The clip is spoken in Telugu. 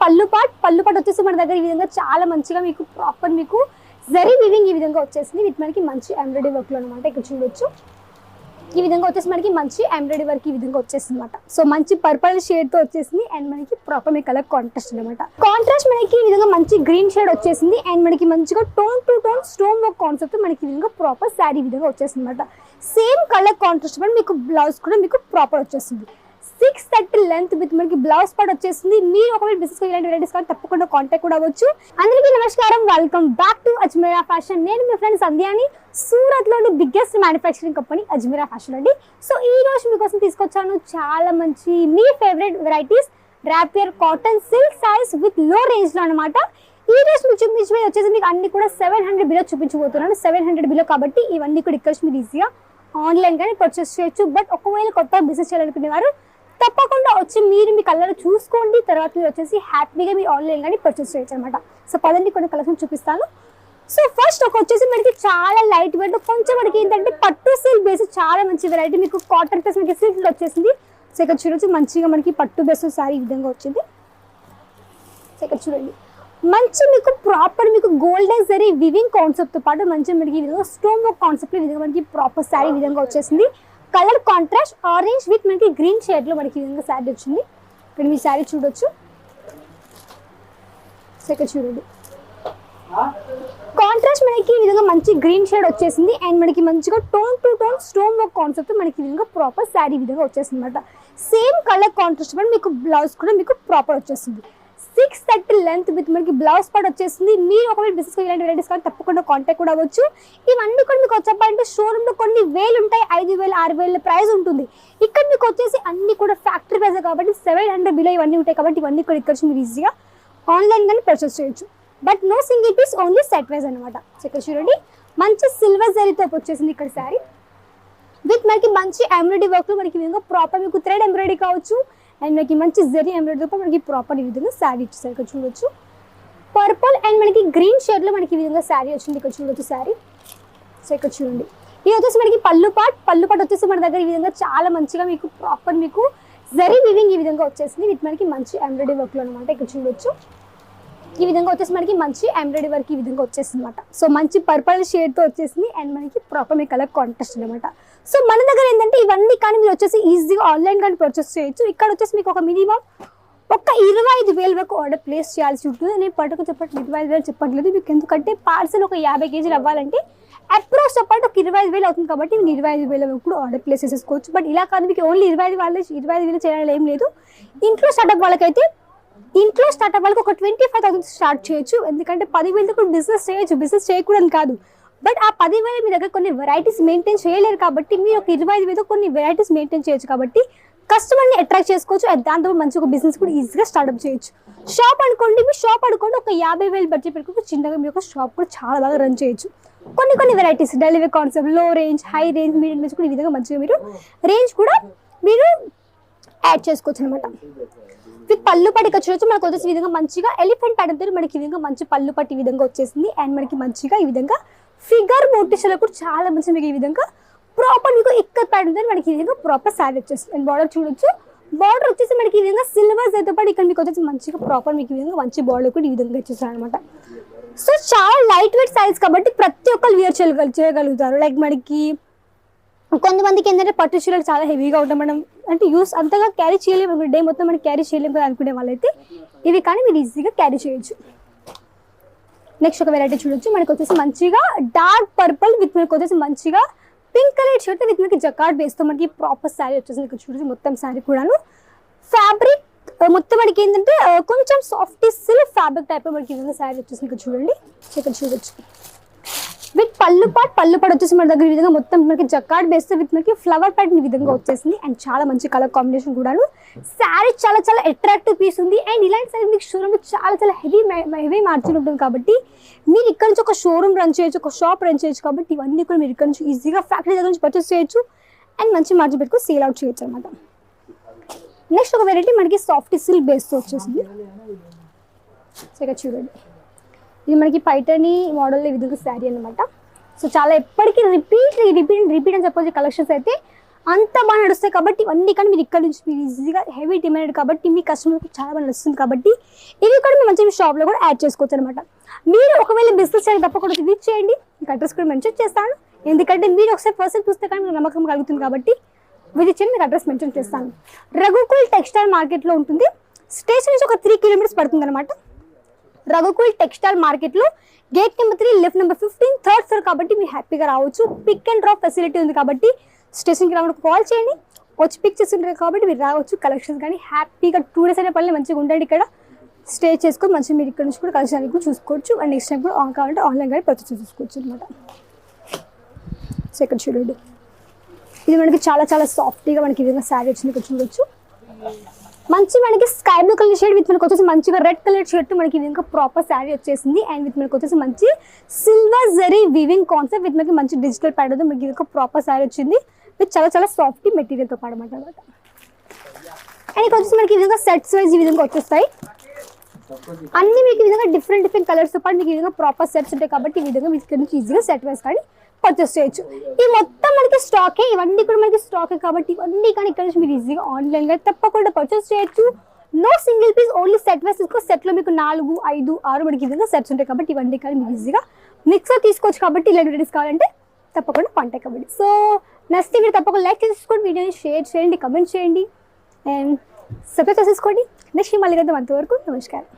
పళ్ళు పాట్ వచ్చేసి మన దగ్గర ఈ విధంగా చాలా మంచిగా మీకు ప్రాపర్ మీకు జరీ వీవింగ్ ఈ విధంగా వచ్చేసింది విత్ మనకి మంచి ఎంబ్రాయిడరీ వర్క్ లో అనమాట. ఇక్కడ చూడొచ్చు ఈ విధంగా వచ్చేసి మనకి మంచి ఎంబ్రాయిడరీ వర్క్ ఈ విధంగా వచ్చేసింది అనమాట. సో మంచి పర్పుల్ షేడ్ తో వచ్చేసింది అండ్ మనకి ప్రాపర్ మీ కలర్ కాంట్రాస్ట్ అనమాట. కాంట్రాస్ట్ మనకి ఈ విధంగా మంచి గ్రీన్ షేడ్ వచ్చేసింది అండ్ మనకి మంచిగా tone to tone stone work concept మనకి ఈ విధంగా ప్రాపర్ శారీ విధంగా వచ్చేసింది అనమాట. సేమ్ కలర్ కాంట్రాస్ట్ మీకు బ్లౌజ్ కూడా మీకు ప్రాపర్ వచ్చేసింది. 630 లెంత్ విత్ మనకి బ్లౌజ్ పార్ట్ వచ్చేసింది. మీరు ఒకవేళ బిజినెస్ ఇలాంటి వెరైటీస్ కానీ తప్పకుండా కాంటాక్ట్ కూడా అవ్వచ్చు. అందరికీ నమస్కారం, welcome back to Ajmeera fashion. నేను మీ ఫ్రెండ్ సంధ్యాని, సూరత్ లోని biggest manufacturing company Ajmeera fashion అండి. సో ఈ రోజు మీకోసం తీసుకొచ్చాను చాలా మంచి మీ ఫేవరెట్ వెరైటీస్ ర్యాపియర్ cotton silk saris with low range లో అనమాట. ఈ రోజు మీకు చూపించబోయే వచ్చేసి మీకు అన్ని కూడా 700 బిలో చూపించబోతున్నాను. 700 బిలో కాబట్టి ఇవన్నీ కూడా ఇక్కడ మీరు ఈజీగా ఆన్లైన్ గానే పర్చేస్ చేయొచ్చు. బట్ ఒకవేళ కొత్త బిజినెస్ చేయాలనుకునే వారు తప్పకుండా వచ్చి మీరు మీ కలర్ చూసుకోండి. తర్వాత మీరు వచ్చేసి హ్యాపీగా మీరు ఆన్లైన్ గానీ పర్చేస్ చేయొచ్చు అనమాట. సో పదండి కొన్ని కలెక్షన్ చూపిస్తాను. సో ఫస్ట్ ఒక వచ్చేసి మనకి చాలా లైట్ వెయిట్ కొంచెం మనకి ఏంటంటే పట్టు సిల్క్ బేస్ చాలా మంచి వెరైటీ మీకు కాటన్ ప్లస్ మనకి సిల్క్ వచ్చేసింది. సో ఇక్కడ చూడొచ్చు మంచిగా మనకి పట్టు బేస్ సారీ ఈ విధంగా వచ్చింది. సో ఇక్కడ చూడండి మంచి మీకు ప్రాపర్ మీకు గోల్డెన్ జరీ వివింగ్ కాన్సెప్ట్ తో పాటు మంచి మనకి ఈ విధంగా స్టోన్ వర్క్ కాన్సెప్ట్ ఈ విధంగా మనకి ప్రాపర్ సారీ ఈ విధంగా వచ్చేసింది. కలర్ కాంట్రాస్ట్ ఆరెంజ్ విత్ మనకి గ్రీన్ షేడ్ లో మనకి ఈ విధంగా శారీ వచ్చింది. ఇక్కడ మీ శారీ చూడొచ్చు. ఇక్కడ చూడండి కాంట్రాస్ట్ మనకి ఈ విధంగా మంచి గ్రీన్ షేడ్ వచ్చేసింది అండ్ మనకి మంచిగా tone to tone stone work concept మనకి ఈ విధంగా ప్రాపర్ శారీ ఈ విధంగా వచ్చేసింది అనమాట. సేమ్ కలర్ కాంట్రాస్ట్ మీకు బ్లౌజ్ కూడా మీకు ప్రాపర్ వచ్చేసింది. 630 లెంత్ విత్ మనకి బ్లౌజ్ పార్ట్ వచ్చేసింది. మీరు ఒకవేళ బిజినెస్ ఇలాంటి వెరైటీస్ కానీ తప్పకుండా కాంటాక్ట్ కూడా అవ్వచ్చు. ఇవన్నీ కూడా మీకు వచ్చాయంటే షోరూమ్ లో కొన్ని వేలు ఉంటాయి, 5,000 6,000 ప్రైస్ ఉంటుంది. ఇక్కడ మీకు వచ్చేసి అన్ని కూడా ఫ్యాక్టరీ ప్రైస్ కాబట్టి 700 బిలో ఇవన్నీ ఉంటాయి కాబట్టి ఇవన్నీ కూడా ఇక్కడ మీరు ఈజీగా ఆన్లైన్ గానీ పర్చేస్ చేయొచ్చు. But no single piece, only set wise అనమాట. ఇక్కడ చూడండి మంచి సిల్వర్ జరీతో వచ్చేసింది ఇక్కడ శారీ విత్ మనకి మంచి ఎంబ్రాయిడరీ వర్క్ లో మనకి విధంగా ప్రాపర్ మీకు థ్రెడ్ ఎంబ్రాయిడరీ కావచ్చు అండ్ మనకి మంచి జరీ ఎంబ్రాయిడరీతో మనకి ప్రాపర్ ఈ విధంగా శారీ ఇచ్చేసారు. ఇక్కడ చూడొచ్చు పర్పుల్ అండ్ మనకి గ్రీన్ షేడ్ లో మనకి ఈ విధంగా శారీ వచ్చింది. ఇక్కడ చూడొచ్చు శారీ. సో ఇక్కడ చూడండి ఇది వచ్చేసి మనకి పళ్ళు పాట్ వచ్చేసి మన దగ్గర ఈ విధంగా చాలా మంచిగా మీకు ప్రాపర్ మీకు జరీ వివింగ్ ఈ విధంగా వచ్చేసింది విత్ మనకి మంచి ఎంబ్రాయిడరీ వర్క్ లో అనమాట. ఇక్కడ చూడొచ్చు ఈ విధంగా వచ్చేసి మనకి మంచి ఎంబ్రాయిడరీ వర్క్ ఈ విధంగా వచ్చేసింది అనమాట. సో మంచి పర్పుల్ షేడ్ తో వచ్చేసింది అండ్ మనకి ప్రాపర్ మీ కలర్ కాంట్రాస్ట్ అనమాట. సో మన దగ్గర ఏంటంటే ఇవన్నీ కానీ మీరు వచ్చేసి ఈజీగా ఆన్లైన్ కానీ పర్చేస్ చేయొచ్చు. ఇక్కడ వచ్చేసి మీకు ఒక మినిమం ఒక 25,000 వరకు ఆర్డర్ ప్లేస్ చేయాల్సి ఉంటుంది. నేను పట్టుకు 25,000 చెప్పట్లేదు మీకు, ఎందుకంటే పార్సల్ ఒక 50 కేజీలు అవ్వాలంటే అప్రోక్స్ చెప్పండి ఒక 25,000 అవుతుంది కాబట్టి మీరు 25,000 వరకు కూడా ఆర్డర్ ప్లేస్ చేసేసుకోవచ్చు. బట్ ఇలా కాదు మీకు ఓన్లీ 25,000 చేయాలి ఏం లేదు. ఇంట్లో స్టార్ట్అప్ వాళ్ళకైతే ఒక 25,000 స్టార్ట్ చేయొచ్చు. ఎందుకంటే 10,000 కూడా బిజినెస్ చేయొచ్చు, బిజినెస్ చేయకూడదు కాదు. బట్ ఆ 10,000 మీ దగ్గర కొన్ని వెరైటీస్ మెయింటైన్ చేయలేరు కాబట్టి మీరు ఒక 25,000 కొన్ని వెరైటీస్ మెయింటైన్ చేయొచ్చు కాబట్టి కస్టమర్ని అట్రాక్ట్ చేసుకోవచ్చు. దాంతో మంచి ఒక బిజినెస్ కూడా ఈజీగా స్టార్ట్అప్ చేయొచ్చు. షాప్ అనుకోండి, మీ షాప్ అనుకోండి ఒక 50,000 బడ్జెట్ పెట్టుకుంటే చిన్నగా మీరు ఒక షాప్ కూడా చాలా బాగా రన్ చేయొచ్చు. కొన్ని వెరైటీస్ డెలివరీ కాన్సెప్ట్ లో range, high range, medium range కూడా ఈ విధంగా మంచిగా మీరు రేంజ్ కూడా మీరు యాడ్ చేసుకోవచ్చు అనమాట. విత్ పళ్ళు పట్టి ఇక్కడ చూడొచ్చు మనకు వచ్చేసి ఈ విధంగా మంచిగా ఎలిఫెంట్ ప్యాటర్న్ తో మనకి ఈ విధంగా మంచి పళ్ళు పట్టి ఈ విధంగా వచ్చేసింది అండ్ మనకి మంచిగా ఈ విధంగా ఫిగర్ మోటివేషన్ కూడా చాలా మంచి మీకు ఈ విధంగా ప్రాపర్ మీకు ఇక్కడ ప్యాటర్న్ తో మనకి ఈ విధంగా ప్రాపర్ శారీ వచ్చేస్తుంది. అండ్ బార్డర్ చూడొచ్చు, బార్డర్ వచ్చేసి మనకి ఈ విధంగా సిల్వర్ జరీతో పాటు ఇక్కడ మీకు వచ్చేసి మంచిగా ప్రాపర్ మీకు ఈ విధంగా మంచి బార్డర్ కూడా ఈ విధంగా వచ్చేసారు అనమాట. సో చాలా లైట్ వెయిట్ సారీస్ కాబట్టి ప్రతి ఒక్కరు వేర్ చేయగలుగుతారు. లైక్ మనకి కొంతమందికి ఏంటంటే పట్టు చీరలు చాలా హెవీగా ఉంటాం, మనం అంటే యూస్ అంతగా క్యారీ చేయలేము, డే మొత్తం మనం క్యారీ చేయలేము కదా అనుకునే వాళ్ళైతే ఇవి కానీ మీరు ఈజీగా క్యారీ చేయొచ్చు. నెక్స్ట్ ఒక వెరైటీ చూడొచ్చు మనకు వచ్చేసి మంచిగా డార్క్ పర్పుల్ విత్ మనకు వచ్చేసి మంచిగా పింక్ కలర్ షర్ట్ విత్ మనకి జకార్డ్ బేస్తో మనకి ప్రాపర్ శారీ వచ్చేసి ఇక్కడ చూడొచ్చు. మొత్తం శారీ కూడాను ఫ్యాబ్రిక్ మొత్తం మనకి ఏంటంటే కొంచెం సాఫ్ట్ సిల్క్ ఫ్యాబ్రిక్ టైప్ లో మనకి విధంగా శారీ వచ్చేసి ఇక్కడ చూడండి. ఇక్కడ చూడొచ్చు విత్ పళ్ళు పాట్ వచ్చేసి మన దగ్గర ఈ విధంగా మొత్తం మనకి జకార్డ్ బేస్తో విత్ మనకి ఫ్లవర్ ప్యాటర్న్ ఈ విధంగా వచ్చేసింది అండ్ చాలా మంచి కలర్ కాంబినేషన్ కూడాను. శారీ చాలా చాలా అట్రాక్టివ్ పీస్ ఉంది అండ్ ఇలాంటి శారీ మీకు షోరూమ్ చాలా హెవీ మార్జిన్ ఉంటుంది కాబట్టి మీరు ఇక్కడ నుంచి ఒక షోరూమ్ రన్ చేయొచ్చు, ఒక షాప్ రన్ చేయొచ్చు. కాబట్టి ఇవన్నీ కూడా మీరు ఇక్కడ నుంచి ఈజీగా ఫ్యాక్టరీ దగ్గర నుంచి పర్చేస్ చేయొచ్చు అండ్ మంచి మార్జిన్ పెట్టుకుని సేల్ అవుట్ చేయొచ్చు అనమాట. నెక్స్ట్ ఒక వెరైటీ మనకి సాఫ్ట్ సిల్క్ బేస్తో వచ్చేసింది. ఇక్కడ చూడండి ఇది మనకి పైటనీ మోడల్ ఈ విధంగా శారీ అనమాట. సో చాలా ఎప్పటికీ రిపీట్ అని చెప్పొచ్చు కలెక్షన్స్ అయితే అంత బాగా నడుస్తాయి కాబట్టి ఇవన్నీ కానీ మీరు ఇక్కడ నుంచి మీరు ఈజీగా హెవీ డిమాండ్ కాబట్టి మీ కస్టమర్కి చాలా బాగా నడుస్తుంది కాబట్టి ఇవి కూడా మీరు మంచిగా మీ షాప్లో కూడా యాడ్ చేసుకోవచ్చు అనమాట. మీరు ఒకవేళ బిజినెస్ చేయండి తప్పకుండా విజిట్ చేయండి, మీకు అడ్రస్ కూడా మెన్షన్ చేస్తాను. ఎందుకంటే మీరు ఒకసారి పర్సన్ చూస్తే కానీ మీకు నమ్మకం కలుగుతుంది కాబట్టి విజిట్ చేయండి, మీకు అడ్రస్ మెన్షన్ చేస్తాను. రఘుకుల్ టెక్స్టైల్ మార్కెట్లో ఉంటుంది. స్టేషన్ నుంచి ఒక 3 కిలోమీటర్స్ పడుతుంది అనమాట. రఘుకుల్ టెక్స్టైల్ మార్కెట్లో gate number 3 lift number 15 third floor కాబట్టి మీరు హ్యాపీగా రావచ్చు. పిక్ అండ్ డ్రాప్ ఫెసిలిటీ ఉంది కాబట్టి స్టేషన్కి రావడానికి కాల్ చేయండి, వచ్చి పిక్ చేస్తుంటారు కాబట్టి మీరు రావచ్చు. కలెక్షన్స్ కానీ హ్యాపీగా 2 డేస్ అయిన పనులు మంచిగా ఉండండి, ఇక్కడ స్టే చేసుకొని మంచిగా మీరు ఇక్కడ నుంచి కూడా కలెక్షన్ కూడా చూసుకోవచ్చు. అండ్ నెక్స్ట్ టైం కూడా కావాలంటే ఆన్లైన్ కానీ పర్చేస్ చూసుకోవచ్చు అనమాట. సో ఇక్కడ చూడండి, ఇది మనకి చాలా చాలా సాఫ్ట్గా మనకి విధంగా శారీ వచ్చింది, ఇక్కడ చూడొచ్చు. మంచి మనకి sky blue colour shade with మనకు వచ్చేసి మంచిగా రెడ్ కలర్ షర్ట్ మనకి ఇంకా ప్రాపర్ శారీ వచ్చేసింది. అండ్ విత్ మనకు వచ్చేసి మంచి silver zari weaving concept with మనకి మంచి డిజిటల్ ప్యాటర్న్ మనకి ఇంకా ప్రాపర్ శారీ వచ్చింది విత్ చాలా చాలా సాఫ్ట్ మెటీరియల్తో పాడమాట అనమాట. అండ్ ఇక్కడ వచ్చేసి మనకి ఈ విధంగా సెట్స్ వైజ్ ఈ విధంగా వచ్చేస్తాయి. అన్ని మీకు ఈ విధంగా డిఫరెంట్ డిఫరెంట్ కలర్స్తో పాటు మీకు ఈ విధంగా ప్రాపర్ సెట్స్ ఉంటాయి కాబట్టి ఈ విధంగా మీకు ఇక్కడ నుంచి ఈజీగా సెట్ వైజ్ కానీ పర్చేస్ చేయొచ్చు. ఈ మొత్తం మనకి స్టాకే, ఇవన్నీ కూడా మనకి స్టాకే కాబట్టి ఇవన్నీ కానీ ఇక్కడ నుంచి మీరు ఈజీగా ఆన్లైన్గా తప్పకుండా పర్చేస్ చేయొచ్చు. No single piece, only set wise తీసుకో. సెట్లో మీకు 4, 5, 6 మనకి విధంగా సెట్స్ ఉంటాయి కాబట్టి ఇవన్నీ కానీ మీరు ఈజీగా మిక్సర్ తీసుకోవచ్చు. కాబట్టి ఇలాంటి వెరైటీస్ కావాలంటే తప్పకుండా కాంటాక్ట్ అవ్వండి. సో నచ్చితే మీరు తప్పకుండా లైక్ చేసుకోండి, వీడియోని షేర్ చేయండి, కమెంట్ చేయండి అండ్ సబ్స్క్రైబ్ చేసుకోండి. నెక్స్ట్ మళ్ళీ కదా అంతవరకు నమస్కారం.